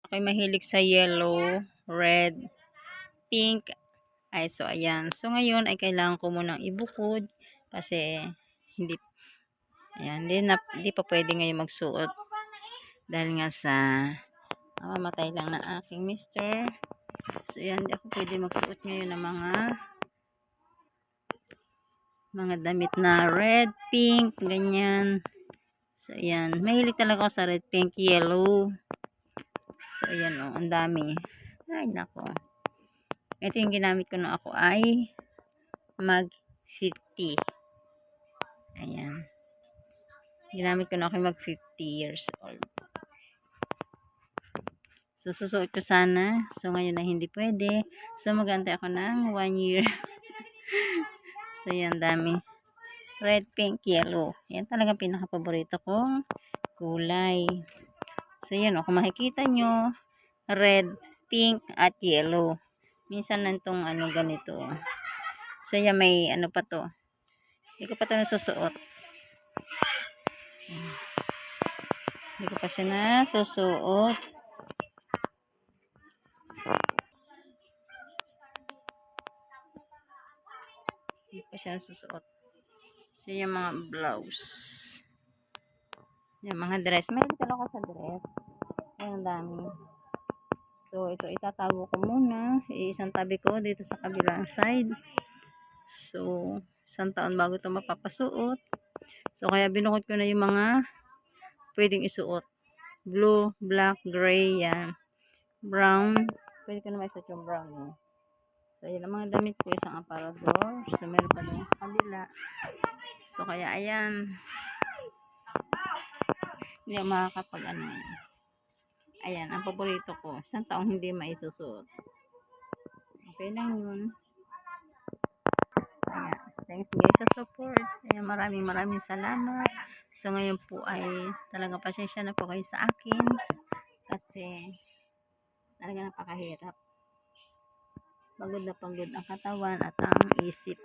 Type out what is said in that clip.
Ako'y mahilig sa yellow, red, pink. Ay, so ayan. So ngayon ay kailangan ko munang ibukod kasi hindi ayan, hindi pa pwede ngayon magsuot dahil nga sa mamatay lang na aking mister. So ayan, hindi ako pwede magsuot ngayon ng mga damit na red, pink, ganyan. So ayan, mahilig talaga ako sa red, pink, yellow. So ayan o, ang dami. Ay nako. Ito yung ginamit ko na ako ay mag 50. Ayan. Ginamit ko na ako mag 50 years old. So susuot ko sana. So ngayon na hindi pwede. So magantay ako ng 1 year. So yan, dami. Red, pink, yellow. Yan talaga pinaka-paborito kong kulay. So yan o, kung makikita nyo, red, pink, at yellow. Minsan lang itong ganito. So yan, may ano pa to. Hindi ko pa ito nasusuot. Hindi ko pa siya nasusuot. Hindi pa siya nasusuot. So yung mga blouse. Yung mga dress. May dito ako sa dress. Ang dami. So, ito itatago ko muna. Isang tabi ko dito sa kabilang side. So, isang taon bago ito mapapasuot. So, kaya binukod ko na yung mga pwedeng isuot. Blue, black, gray, yan. Brown. Pwede ko na maisuot yung brown. Eh. So, yan ang mga damit ko. Isang aparador. So, meron pa doon sa kabila. So, kaya ayan. Hindi ako makakapag ayan, ang paborito ko. Isang taong hindi maisusuot. Okay lang yun. Ayan. Thanks guys sa support. Ayan, maraming salamat. So ngayon po ay talagang pasensya na po kayo sa akin. Kasi talaga napakahirap. Pagod na pagod ang katawan at ang isip.